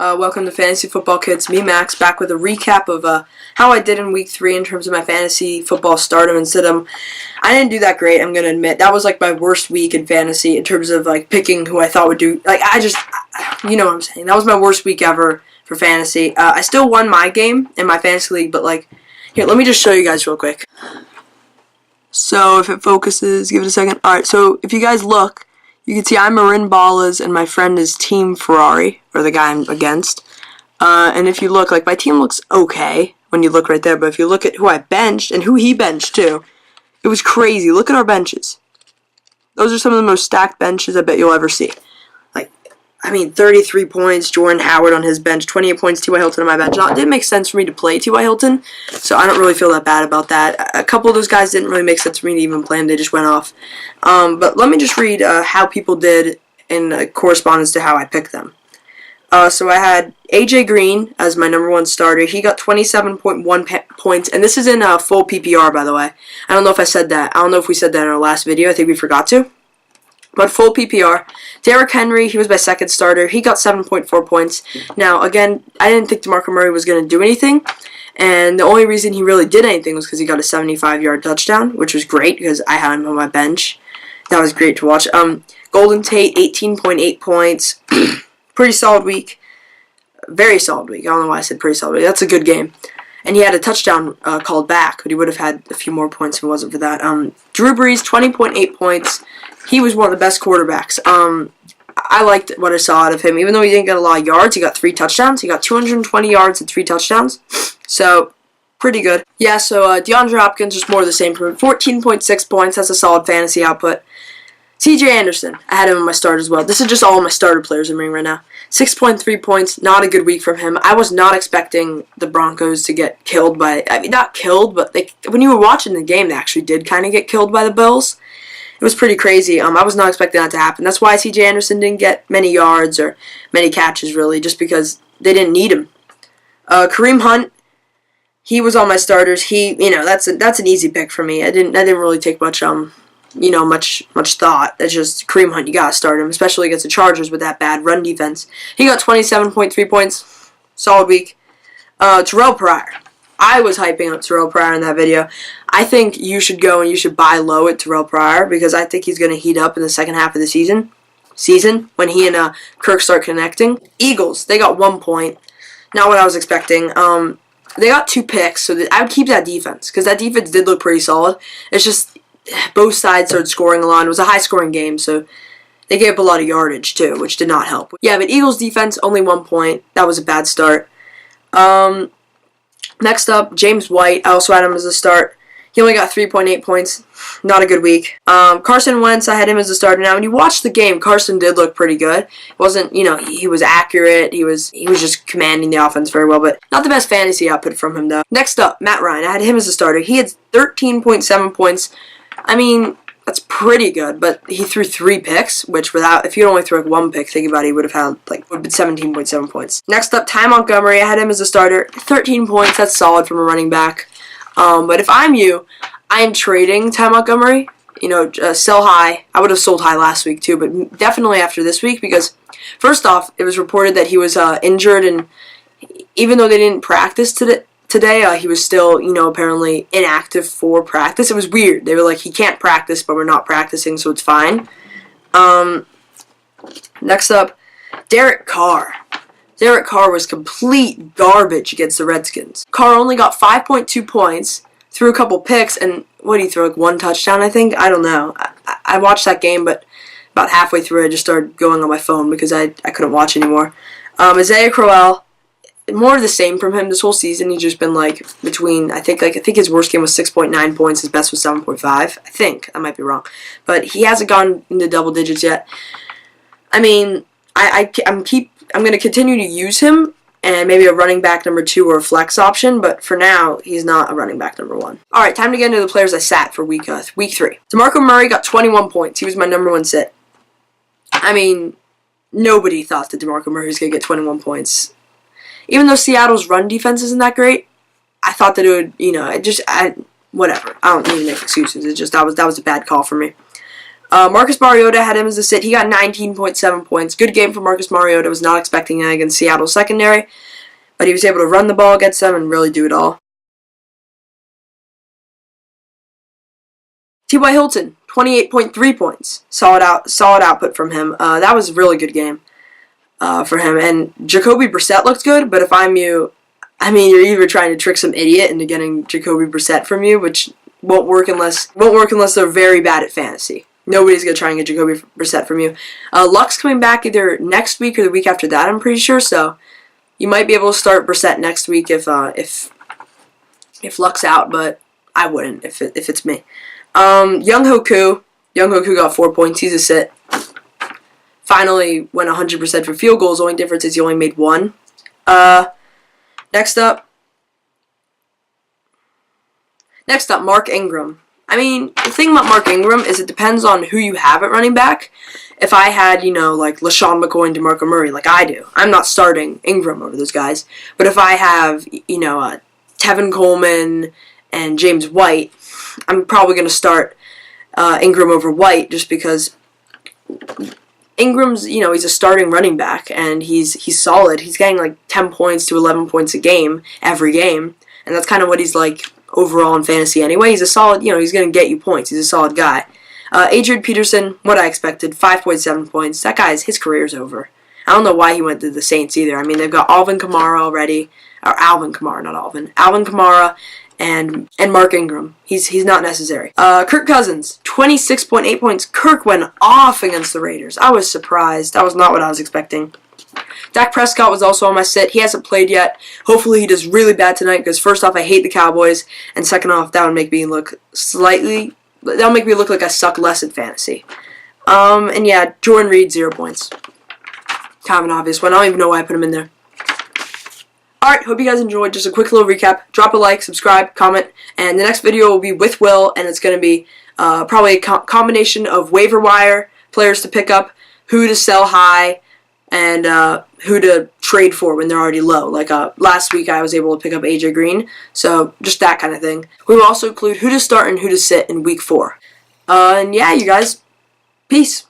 Welcome to Fantasy Football Kids. Me, Max, back with a recap of how I did in Week 3 in terms of my fantasy football stardom and stidom. I didn't do that great, I'm going to admit. That was like my worst week in fantasy in terms of like picking who I thought would do. You know what I'm saying. That was my worst week ever for fantasy. I still won my game in my fantasy league, but like, here, let me just show you guys real quick. So if it focuses, give it a second. Alright, so if you guys look, you can see I'm Marin Ballas and my friend is Team Ferrari, or the guy I'm against. And if you look, like my team looks okay when you look right there, but if you look at who I benched and who he benched too, it was crazy. Look at our benches. Those are some of the most stacked benches I bet you'll ever see. 33 points, Jordan Howard on his bench, 28 points, T.Y. Hilton on my bench. Now, it didn't make sense for me to play T.Y. Hilton, so I don't really feel that bad about that. A couple of those guys didn't really make sense for me to even play them. They just went off. But let me just read how people did in correspondence to how I picked them. So I had A.J. Green as my number one starter. He got 27.1 points, and this is in full PPR, by the way. I don't know if I said that. I don't know if we said that in our last video. I think we forgot to. But full PPR. Derrick Henry, he was my second starter. He got 7.4 points. Now, again, I didn't think DeMarco Murray was going to do anything. And the only reason he really did anything was because he got a 75-yard touchdown, which was great because I had him on my bench. That was great to watch. Golden Tate, 18.8 points. Pretty solid week. Very solid week. I don't know why I said pretty solid week. That's a good game. And he had a touchdown called back, but he would have had a few more points if it wasn't for that. Drew Brees, 20.8 points. He was one of the best quarterbacks. I liked what I saw out of him. Even though he didn't get a lot of yards, he got 3 touchdowns. He got 220 yards and 3 touchdowns. So, pretty good. Yeah, so DeAndre Hopkins was more of the same for him. 14.6 points. That's a solid fantasy output. C.J. Anderson, I had him in my start as well. This is just all my starter players I'm reading right now. 6.3 points, not a good week from him. I was not expecting the Broncos to get killed by, not killed, but when you were watching the game, they actually did kind of get killed by the Bills. It was pretty crazy. I was not expecting that to happen. That's why C.J. Anderson didn't get many yards or many catches, really, just because they didn't need him. Kareem Hunt, he was on my starters. That's an easy pick for me. I didn't really take much much thought. It's just Kareem Hunt, you gotta start him, especially against the Chargers with that bad run defense. He got 27.3 points. Solid week. Terrell Pryor. I was hyping up Terrell Pryor in that video. I think you should go and you should buy low at Terrell Pryor because I think he's going to heat up in the second half of the season when he and Kirk start connecting. Eagles, they got 1 point. Not what I was expecting. They got 2 picks, so I would keep that defense because that defense did look pretty solid. It's just both sides started scoring a lot. It was a high-scoring game, so they gave up a lot of yardage too, which did not help. Yeah, but Eagles defense, only 1 point. That was a bad start. Next up, James White. I also had him as a start. He only got 3.8 points. Not a good week. Carson Wentz, I had him as a starter. Now, when you watch the game, Carson did look pretty good. It wasn't, he was accurate. He was just commanding the offense very well, but not the best fantasy output from him, though. Next up, Matt Ryan. I had him as a starter. He had 13.7 points. That's pretty good, but he threw 3 picks, which if you only threw 1 pick, think about it, he would have had, would have been 17.7 points. Next up, Ty Montgomery. I had him as a starter. 13 points. That's solid from a running back. But if I'm you, I am trading Ty Montgomery. Sell high. I would have sold high last week too, but definitely after this week because, first off, it was reported that he was injured, and even though they didn't practice today, he was still, apparently inactive for practice. It was weird. They were like, he can't practice, but we're not practicing, so it's fine. Next up, Derek Carr. Derek Carr was complete garbage against the Redskins. Carr only got 5.2 points, threw a couple picks, and what did he throw, 1 touchdown, I think? I don't know. I watched that game, but about halfway through I just started going on my phone because I couldn't watch anymore. Isaiah Crowell, more of the same from him this whole season. He's just been between, I think his worst game was 6.9 points, his best was 7.5. I think. I might be wrong. But he hasn't gone into double digits yet. I'm going to continue to use him and maybe a running back number 2 or a flex option, but for now, he's not a running back number 1. All right, time to get into the players I sat for week 3. DeMarco Murray got 21 points. He was my number 1 sit. Nobody thought that DeMarco Murray was going to get 21 points. Even though Seattle's run defense isn't that great, I thought that it would, whatever. I don't need to make excuses. That was a bad call for me. Marcus Mariota had him as a sit. He got 19.7 points. Good game for Marcus Mariota. Was not expecting that against Seattle's secondary, but he was able to run the ball against them and really do it all. T.Y. Hilton, 28.3 points. Solid output from him. That was a really good game for him. And Jacoby Brissett looked good, but if I'm you, I mean, you're either trying to trick some idiot into getting Jacoby Brissett from you, which won't work unless they're very bad at fantasy. Nobody's going to try and get Jacoby Brissett from you. Luck's coming back either next week or the week after that, I'm pretty sure, so you might be able to start Brissett next week if Luck's out, but I wouldn't if it's me. Younghoe Koo got 4 points. He's a sit. Finally went 100% for field goals. The only difference is he only made one. Next up, Mark Ingram. I mean, the thing about Mark Ingram is it depends on who you have at running back. If I had, like LaShawn McCoy and DeMarco Murray, like I do, I'm not starting Ingram over those guys. But if I have, Tevin Coleman and James White, I'm probably going to start Ingram over White just because Ingram's, he's a starting running back and he's solid. He's getting like 10 points to 11 points a game every game, and that's kind of what he's like overall in fantasy anyway. He's a solid, he's going to get you points. He's a solid guy. Adrian Peterson, what I expected, 5.7 points. That his career's over. I don't know why he went to the Saints either. I mean, they've got Alvin Kamara already, or Alvin Kamara, not Alvin. Alvin Kamara and Mark Ingram. He's not necessary. Kirk Cousins, 26.8 points. Kirk went off against the Raiders. I was surprised. That was not what I was expecting. Dak Prescott was also on my sit. He hasn't played yet. Hopefully he does really bad tonight because first off, I hate the Cowboys, and second off, that would make me look like I suck less at fantasy. And yeah, Jordan Reed, 0 points. Kind of an obvious one. I don't even know why I put him in there. Alright, hope you guys enjoyed. Just a quick little recap. Drop a like, subscribe, comment, and the next video will be with Will, and it's going to be probably a combination of waiver wire players to pick up, who to sell high, and who to trade for when they're already low. Like last week I was able to pick up AJ Green, so just that kind of thing. We will also include who to start and who to sit in week 4. And yeah, you guys, peace.